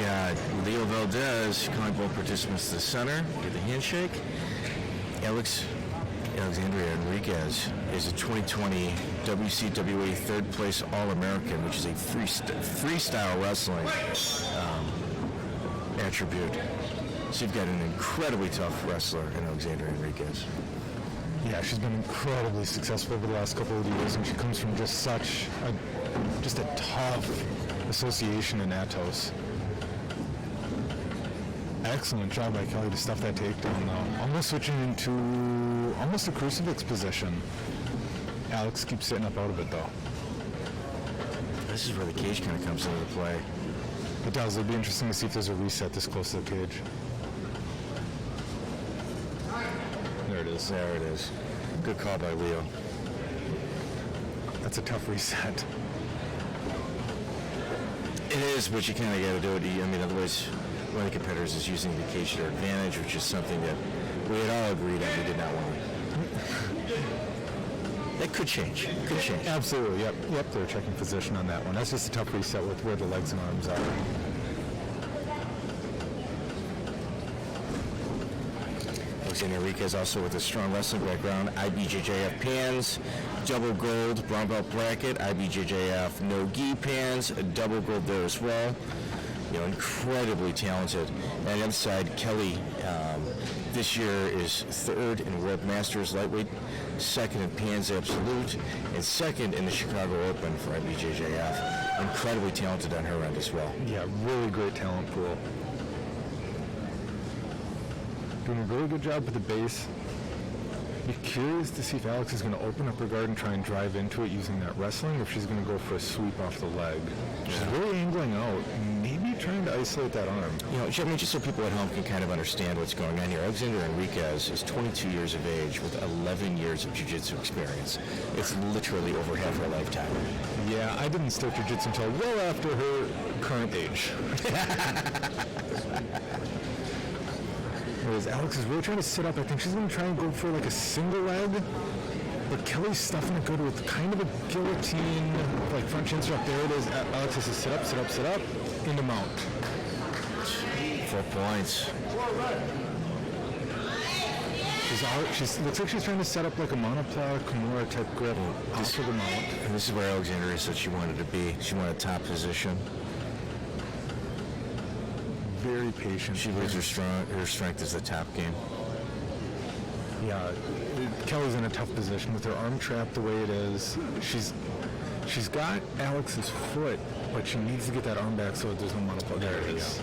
got Leo Valdez calling both participants to the center. Get the handshake. Alexandria Enriquez is a 2020 WCWA third place All-American, which is a freestyle wrestling attribute. So you've got an incredibly tough wrestler in Alexandria Enriquez. Yeah, she's been incredibly successful over the last couple of years, and she comes from just a tough association in Atos. Excellent job by Kelley to stuff that takedown, though. Almost switching into almost a crucifix position. Alex keeps sitting up out of it, though. This is where the cage kind of comes into play. It does. It'll be interesting to see if there's a reset this close to the cage. There it is. There it is. Good call by Leo. That's a tough reset. It is, but you kind of got to do it. I mean, otherwise, one of the competitors is using the cage to their advantage, which is something that we had all agreed on we did not want. That could change. Could change. Absolutely. Yep. They're checking position on that one. That's just a tough reset with where the legs and arms are. Enriquez also with a strong wrestling background, IBJJF pans, double gold, brown belt bracket, IBJJF no gi pans, double gold there as well. You know, incredibly talented. And on the other side, Kelley this year is third in World Masters lightweight, second in Pans Absolute, and second in the Chicago Open for IBJJF. Incredibly talented on her end as well. Yeah, really great talent pool. Doing a really good job with the base. Be curious to see if Alex is going to open up her guard and try and drive into it using that wrestling, or if she's going to go for a sweep off the leg. She's really angling out, maybe trying to isolate that arm. You know, I mean, just so people at home can kind of understand what's going on here, Alexandria Enriquez is 22 years of age with 11 years of jiu-jitsu experience. It's literally over half her lifetime. Yeah, I didn't start jiu-jitsu until well after her current age. Whereas Alex is really trying to sit up. I think she's going to try and go for like a single leg. But Kelley's stuffing it good with kind of a guillotine, like front chin strap. There it is. Alex has to sit up, into mount. 4 points. She's looks like she's trying to set up like a monoplow Kimura type grip off of the mount. And this is where Alexandria said she wanted to be. She wanted top position. Very patient. She believes her strength is the top game. Yeah, Kelley's in a tough position with her arm trapped the way it is. She's got Alex's foot, but she needs to get that arm back so that there's no monoplow. There it is.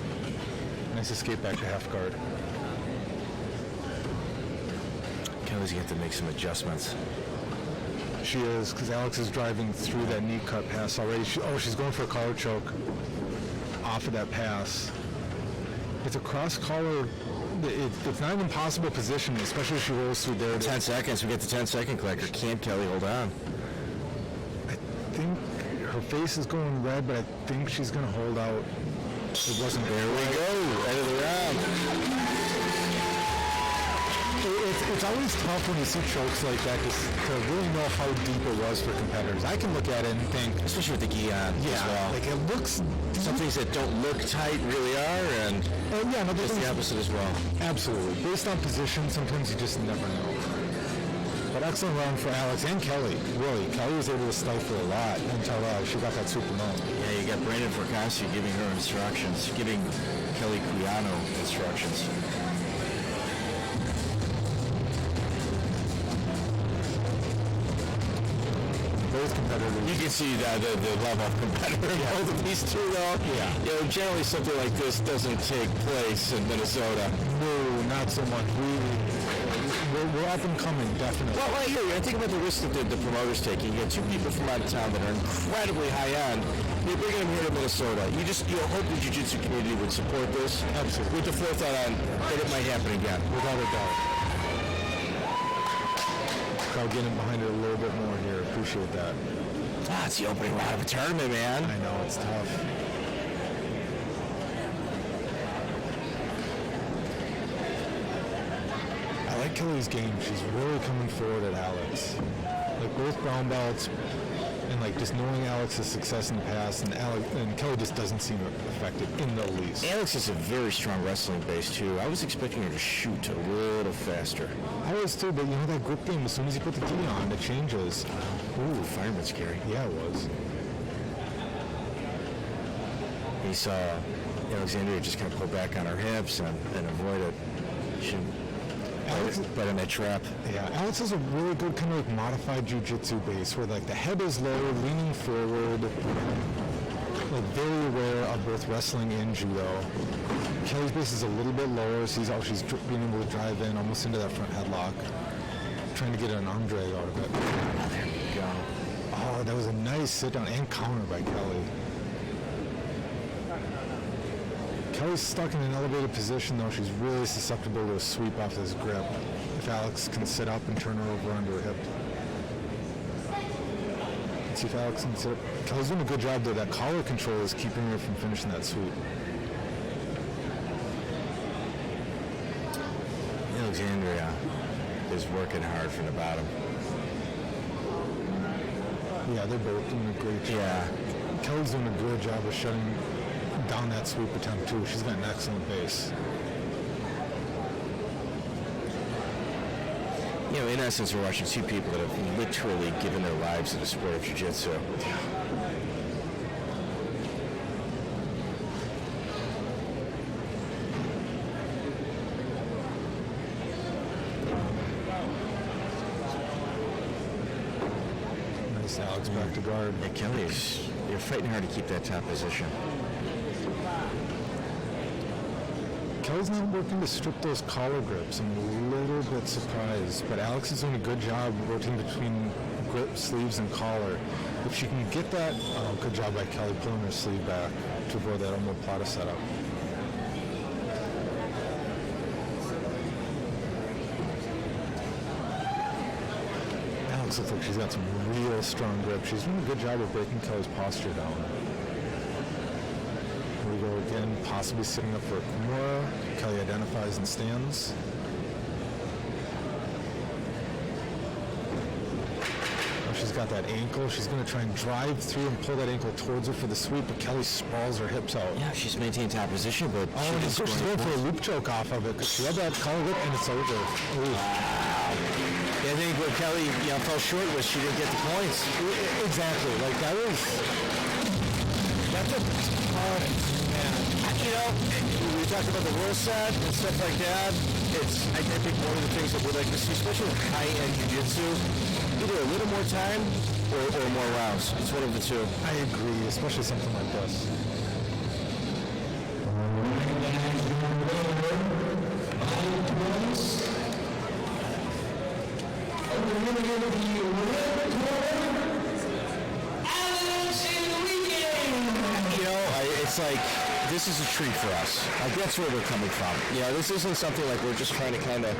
Nice escape back to half guard. Kelley's got to make some adjustments. She is, because Alex is driving through that knee cut pass already. She's going for a collar choke off of that pass. It's a cross collar. It's not an impossible position, especially if she rolls through there. 10 seconds. We get the 10-second clicker. Can't Kelley hold on? I think her face is going red, but I think she's going to hold out. It wasn't there. We go. End of the round. It's always tough when you see chokes like that to really know how deep it was for competitors. I can look at it and think, especially with the gi on as well. Like it looks deep. Some things that don't look tight really are, and just the opposite as well. Absolutely. Based on position, sometimes you just never know. But excellent round for Alex and Kelley. Really, Kelley was able to stifle a lot until she got that super mount. Yeah, you got Brandon Fracassi giving her instructions, giving Kelley Quijano instructions. Both competitors. You can see the level of competitor in both of these two, though. Yeah. You know, generally something like this doesn't take place in Minnesota. No, not so much. We're up and coming, definitely. Well, right here, I think about the risk that the promoter's taking. You get two people from out of town that are incredibly high-end. You're bringing them here to Minnesota. You hope the jiu-jitsu community would support this. Absolutely. With the forethought on that it might happen again. Without a doubt. Crowd getting behind it a little bit more here. Appreciate that. It's the opening round of a tournament, man. I know, it's tough. I like Kelley's game. She's really coming forward at Alex. Like both brown belts, And like just knowing Alex's success in the past, and Kelley just doesn't seem affected in the least. Alex is a very strong wrestling base too. I was expecting her to shoot a little faster. I was too, but you know that grip game, as soon as you put the gi on, it changes. Ooh, fireman's carry. Yeah, it was. He saw Alexandria just kind of pull back on her hips and avoid it. She but in that trap. Yeah, Alex has a really good kind of like modified jiu-jitsu base where like the head is low, leaning forward, like very aware of both wrestling and judo. Kelley's base is a little bit lower, so she's being able to drive in almost into that front headlock, trying to get an arm drag out of it. Oh, there we go. Oh, that was a nice sit down and counter by Kelley. Kelley's stuck in an elevated position, though. She's really susceptible to a sweep off this grip if Alex can sit up and turn her over under her hip. Let's see if Alex can sit up. Kelley's doing a good job, though. That collar control is keeping her from finishing that sweep. Alexandria is working hard from the bottom. Yeah, they're both doing a great job. Yeah. Kelley's doing a good job of shutting down that sweep attempt, too. She's got an excellent base. You know, in essence, we're watching two people that have literally given their lives to the sport of jiu-jitsu. Nice, Alex back to guard. Yeah, Kelley's, you're fighting hard to keep that top position. Kelley's not working to strip those collar grips. I'm a little bit surprised, but Alex is doing a good job rotating between grip, sleeves, and collar. If she can get that, good job by Kelley pulling her sleeve back to avoid that omoplata setup. Alex looks like she's got some real strong grip. She's doing a good job of breaking Kelley's posture down. Here we go again, possibly sitting up for a Kimura. Kelley identifies and stands. Now she's got that ankle. She's going to try and drive through and pull that ankle towards her for the sweep, but Kelley sprawls her hips out. Yeah, she's maintained top position, but She's going for a loop choke off of it because she had that collar whip and it's over. Ooh. Yeah, I think what Kelley fell short was she didn't get the points. Exactly. Like that's a We talked about the rule set and stuff like that. I think one of the things that we'd like to see, especially with high-end jiu-jitsu, either a little more time or more rounds. It's one of the two. I agree, especially something like this. It's like, this is a treat for us. Like, that's where we're coming from. This isn't something like we're just trying to kind of